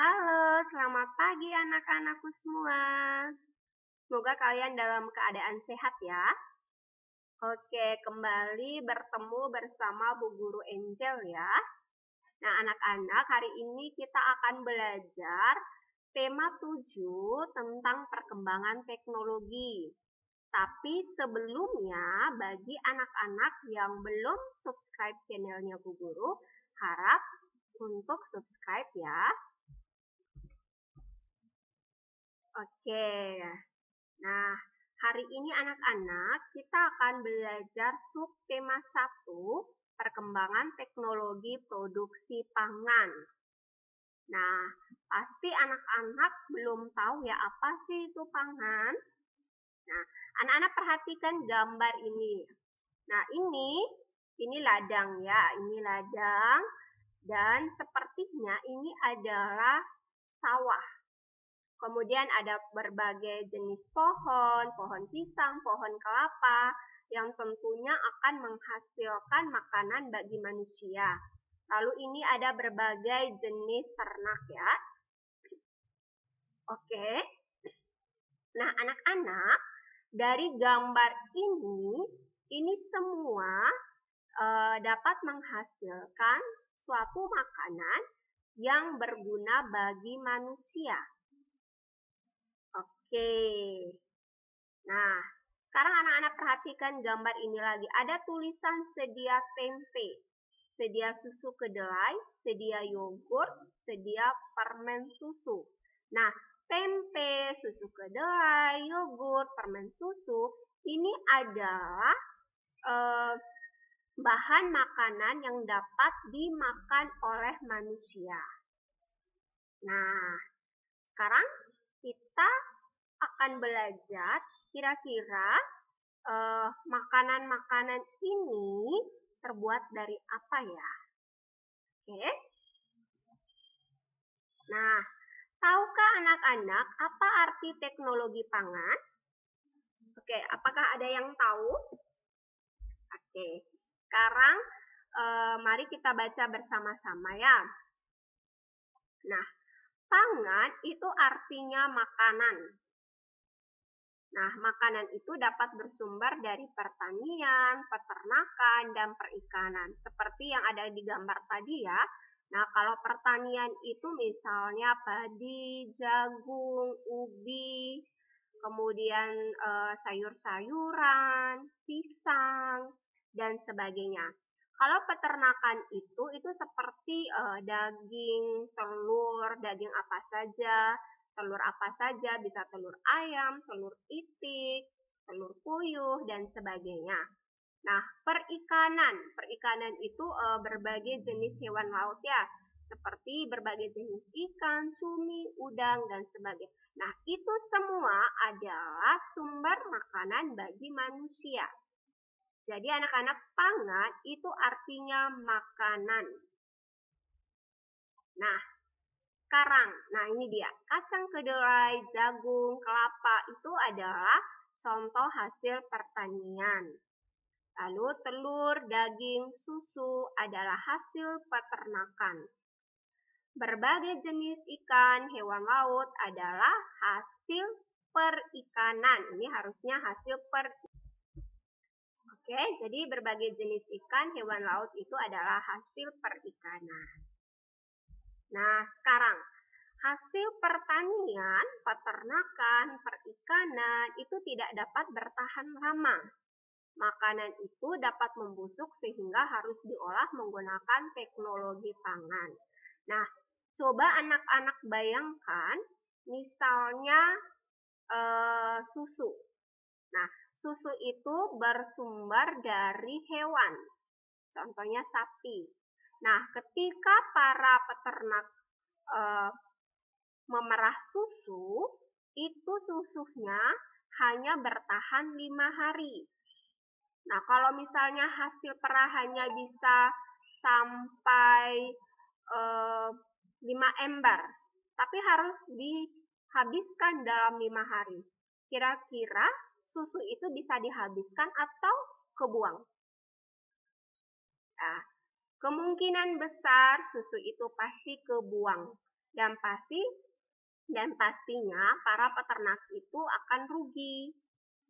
Halo, selamat pagi anak-anakku semua. Semoga kalian dalam keadaan sehat ya. Oke, kembali bertemu bersama Bu Guru Angel ya. Nah, anak-anak, hari ini kita akan belajar tema 7 tentang perkembangan teknologi. Tapi sebelumnya, bagi anak-anak yang belum subscribe channelnya Bu Guru, harap untuk subscribe ya. Oke, nah hari ini anak-anak kita akan belajar subtema 1, perkembangan teknologi produksi pangan. Nah, pasti anak-anak belum tahu ya apa sih itu pangan. Nah, anak-anak perhatikan gambar ini. Nah, ini ladang ya, ini ladang dan sepertinya ini adalah sawah. Kemudian ada berbagai jenis pohon, pohon pisang, pohon kelapa, yang tentunya akan menghasilkan makanan bagi manusia. Lalu ini ada berbagai jenis ternak ya. Oke. Nah, anak-anak, dari gambar ini semua dapat menghasilkan suatu makanan yang berguna bagi manusia. Oke. Nah, sekarang anak-anak perhatikan gambar ini lagi. Ada tulisan sedia tempe, sedia susu kedelai, sedia yogurt, sedia permen susu. Nah, tempe, susu kedelai, yogurt, permen susu, ini adalah bahan makanan yang dapat dimakan oleh manusia. Nah, sekarang kita akan belajar kira-kira makanan-makanan ini terbuat dari apa ya? Oke. Nah, tahukah anak-anak apa arti teknologi pangan? Oke, apakah ada yang tahu? Oke, sekarang mari kita baca bersama-sama ya. Nah, pangan itu artinya makanan. Nah, makanan itu dapat bersumber dari pertanian, peternakan, dan perikanan. Seperti yang ada di gambar tadi ya. Nah, kalau pertanian itu misalnya padi, jagung, ubi, kemudian sayur-sayuran, pisang, dan sebagainya. Kalau peternakan itu seperti daging, telur, daging apa saja, bisa telur ayam, telur itik, telur puyuh, dan sebagainya. Nah, perikanan itu berbagai jenis hewan laut ya, seperti berbagai jenis ikan, cumi, udang, dan sebagainya. Nah, itu semua adalah sumber makanan bagi manusia. Jadi anak-anak, pangan itu artinya makanan. Nah, sekarang, ini dia, kacang kedelai, jagung, kelapa itu adalah contoh hasil pertanian. Lalu telur, daging, susu adalah hasil peternakan. Berbagai jenis ikan, hewan laut adalah hasil perikanan. Ini harusnya hasil perikanan. Oke, jadi berbagai jenis ikan, hewan laut itu adalah hasil perikanan. Nah, sekarang hasil pertanian, peternakan, perikanan itu tidak dapat bertahan lama. Makanan itu dapat membusuk sehingga harus diolah menggunakan teknologi pangan. Nah, coba anak-anak bayangkan misalnya susu. Nah, susu itu bersumber dari hewan, contohnya sapi. Nah, ketika para peternak memerah susu, itu susunya hanya bertahan 5 hari. Nah, kalau misalnya hasil perahannya bisa sampai 5 ember, tapi harus dihabiskan dalam 5 hari. Kira-kira susu itu bisa dihabiskan atau kebuang? Nah, kemungkinan besar susu itu pasti kebuang. dan pastinya para peternak itu akan rugi.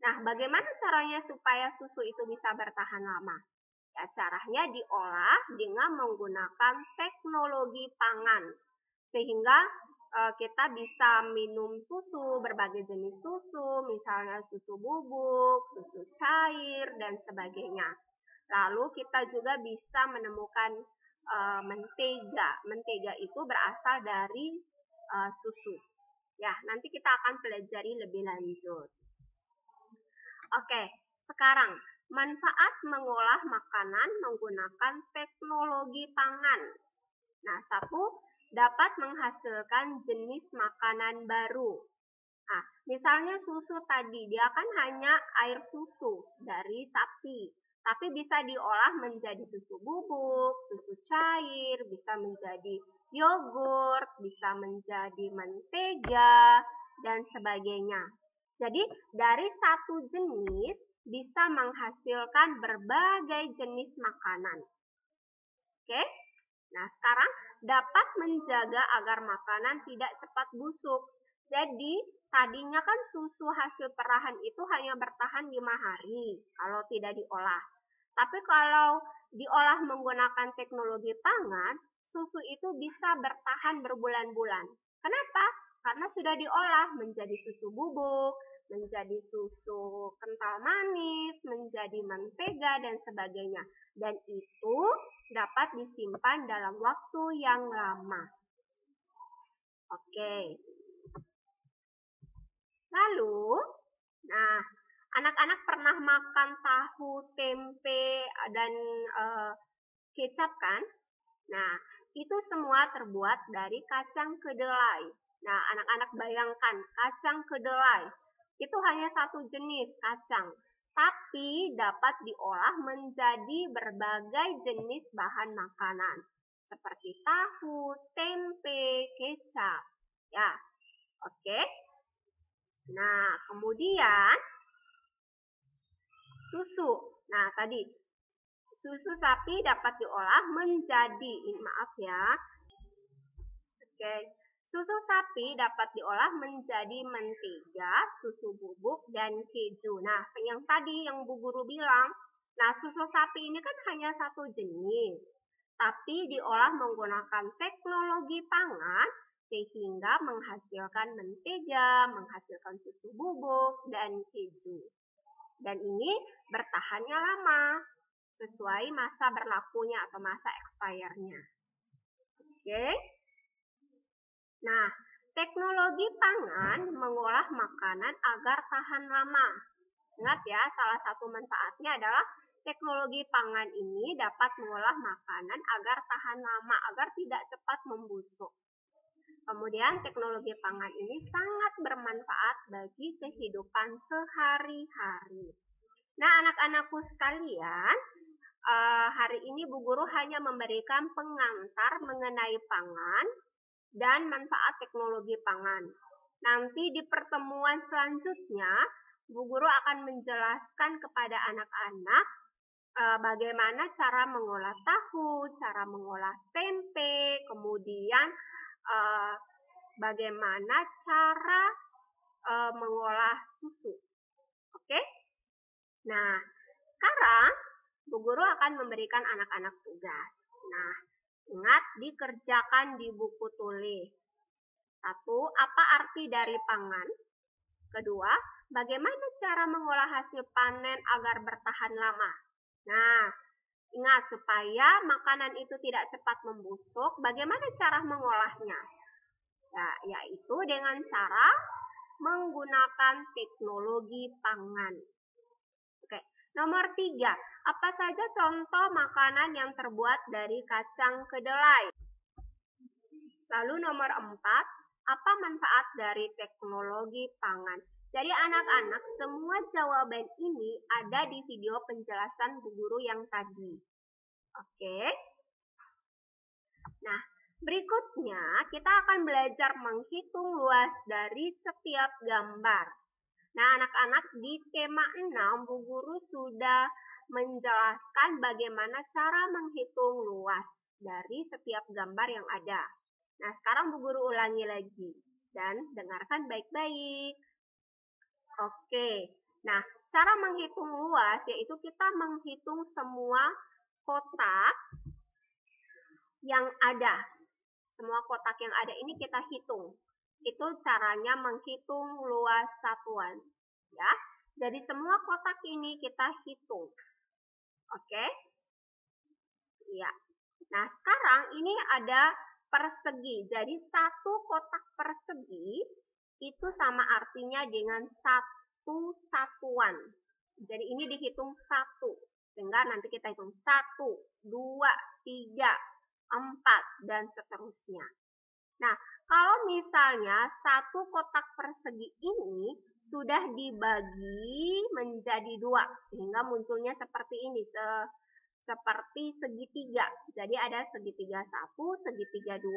Nah, bagaimana caranya supaya susu itu bisa bertahan lama? Ya, caranya diolah dengan menggunakan teknologi pangan. Sehingga kita bisa minum susu, berbagai jenis susu, misalnya susu bubuk, susu cair, dan sebagainya. Lalu kita juga bisa menemukan mentega. Mentega itu berasal dari susu. Ya, nanti kita akan pelajari lebih lanjut. Oke, sekarang manfaat mengolah makanan menggunakan teknologi pangan. Nah, satu, dapat menghasilkan jenis makanan baru. Nah, misalnya susu tadi, dia kan hanya air susu dari sapi, tapi bisa diolah menjadi susu bubuk, susu cair, bisa menjadi yogurt, bisa menjadi mentega, dan sebagainya. Jadi, dari satu jenis bisa menghasilkan berbagai jenis makanan. Oke? Nah, sekarang dapat menjaga agar makanan tidak cepat busuk. Jadi, tadinya kan susu hasil perahan itu hanya bertahan 5 hari kalau tidak diolah. Tapi kalau diolah menggunakan teknologi pangan, susu itu bisa bertahan berbulan-bulan. Kenapa? Karena sudah diolah menjadi susu bubuk, menjadi susu kental manis, menjadi mentega, dan sebagainya. Dan itu dapat disimpan dalam waktu yang lama. Oke. Lalu, nah, anak-anak pernah makan tahu, tempe, dan kecap kan? Nah, itu semua terbuat dari kacang kedelai. Nah, anak-anak bayangkan, kacang kedelai itu hanya satu jenis kacang, tapi dapat diolah menjadi berbagai jenis bahan makanan, seperti tahu, tempe, kecap. Ya, oke. Nah, kemudian susu. Nah, tadi susu sapi dapat diolah menjadi, maaf ya. Oke. Susu sapi dapat diolah menjadi mentega, susu bubuk, dan keju. Nah, yang tadi yang Bu Guru bilang, nah susu sapi ini kan hanya satu jenis, tapi diolah menggunakan teknologi pangan sehingga menghasilkan mentega, menghasilkan susu bubuk, dan keju. Dan ini bertahannya lama, sesuai masa berlakunya atau masa expirednya. Oke. Nah, teknologi pangan mengolah makanan agar tahan lama. Ingat ya, salah satu manfaatnya adalah teknologi pangan ini dapat mengolah makanan agar tahan lama, agar tidak cepat membusuk. Kemudian teknologi pangan ini sangat bermanfaat bagi kehidupan sehari-hari. Nah, anak-anakku sekalian, hari ini Bu Guru hanya memberikan pengantar mengenai pangan dan manfaat teknologi pangan. Nanti di pertemuan selanjutnya, Bu Guru akan menjelaskan kepada anak-anak bagaimana cara mengolah tahu, cara mengolah tempe, kemudian bagaimana cara mengolah susu. Oke? Nah, sekarang Bu Guru akan memberikan anak-anak tugas. Nah, ingat dikerjakan di buku tulis. 1. Apa arti dari pangan? Kedua, bagaimana cara mengolah hasil panen agar bertahan lama? Nah, ingat supaya makanan itu tidak cepat membusuk, bagaimana cara mengolahnya? Ya, yaitu dengan cara menggunakan teknologi pangan. Oke, nomor 3. Apa saja contoh makanan yang terbuat dari kacang kedelai? Lalu nomor 4, apa manfaat dari teknologi pangan? Jadi anak-anak, semua jawaban ini ada di video penjelasan Bu Guru yang tadi. Oke. Nah, berikutnya kita akan belajar menghitung luas dari setiap gambar. Nah, anak-anak, di tema 6 Bu Guru sudah menjelaskan bagaimana cara menghitung luas dari setiap gambar yang ada. Nah, sekarang Bu Guru ulangi lagi dan dengarkan baik-baik. Oke. Nah, cara menghitung luas yaitu kita menghitung semua kotak yang ada. Semua kotak yang ada ini kita hitung. Itu caranya menghitung luas satuan. Ya. Jadi semua kotak ini kita hitung. Oke? Ya. Nah, sekarang ini ada persegi. Jadi satu kotak persegi itu sama artinya dengan satu satuan. Jadi ini dihitung satu. Sehingga nanti kita hitung 1, 2, 3, 4, dan seterusnya. Nah, kalau misalnya satu kotak persegi ini sudah dibagi menjadi 2, sehingga munculnya seperti ini, seperti segitiga. Jadi ada segitiga 1, segitiga 2.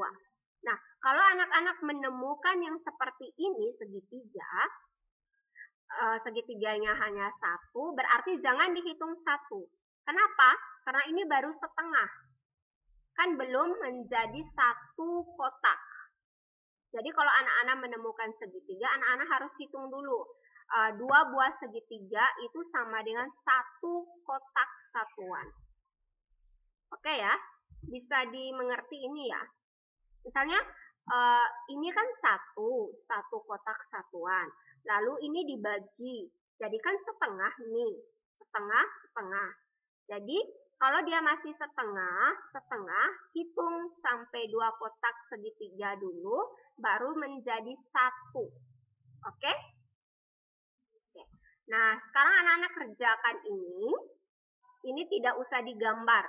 Nah, kalau anak-anak menemukan yang seperti ini, segitiga, segitiganya hanya 1, berarti jangan dihitung 1. Kenapa? Karena ini baru setengah. Kan belum menjadi satu kotak. Jadi kalau anak-anak menemukan segitiga, anak-anak harus hitung dulu. 2 buah segitiga itu sama dengan satu kotak satuan. Oke ya, bisa dimengerti ini ya. Misalnya ini kan satu kotak satuan. Lalu ini dibagi, jadi kan setengah nih, setengah. Jadi kalau dia masih setengah, hitung sampai 2 kotak segitiga dulu, baru menjadi 1. Oke? Nah, sekarang anak-anak kerjakan ini tidak usah digambar.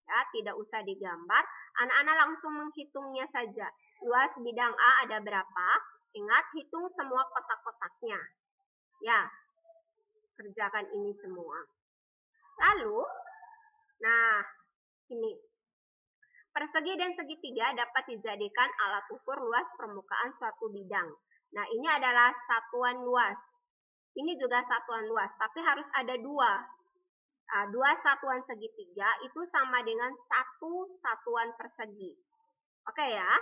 Ya, tidak usah digambar. Anak-anak langsung menghitungnya saja. Luas bidang A ada berapa? Ingat, hitung semua kotak-kotaknya. Ya, kerjakan ini semua. Lalu, nah, ini. Persegi dan segitiga dapat dijadikan alat ukur luas permukaan suatu bidang. Nah, ini adalah satuan luas. Ini juga satuan luas, tapi harus ada 2. 2 satuan segitiga itu sama dengan 1 satuan persegi. Oke ya.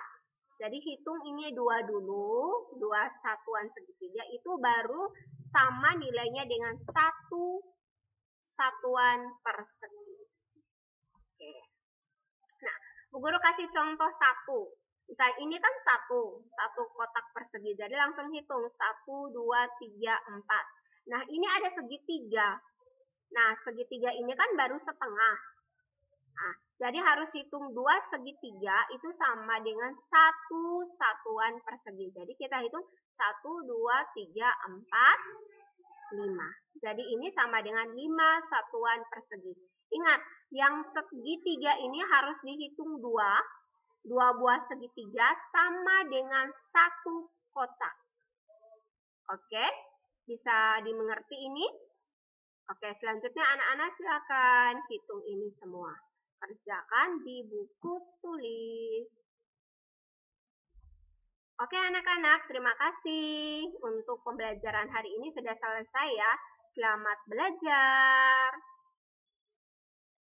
Jadi hitung ini 2 dulu, 2 satuan segitiga itu baru sama nilainya dengan 1 satuan persegi. Oke. Nah, Bu Guru kasih contoh 1. Misal ini kan satu kotak persegi. Jadi langsung hitung 1, 2, 3, 4. Nah, ini ada segitiga. Nah, segitiga ini kan baru setengah. Nah, jadi harus hitung 2 segitiga itu sama dengan 1 satuan persegi. Jadi kita hitung 1, 2, 3, 4, 5. Jadi ini sama dengan 5 satuan persegi. Ingat, yang segitiga ini harus dihitung 2 buah segitiga sama dengan 1 kotak. Oke, bisa dimengerti ini? Oke, selanjutnya anak-anak silakan hitung ini semua. Kerjakan di buku tulis. Oke anak-anak, terima kasih. Untuk pembelajaran hari ini sudah selesai ya. Selamat belajar.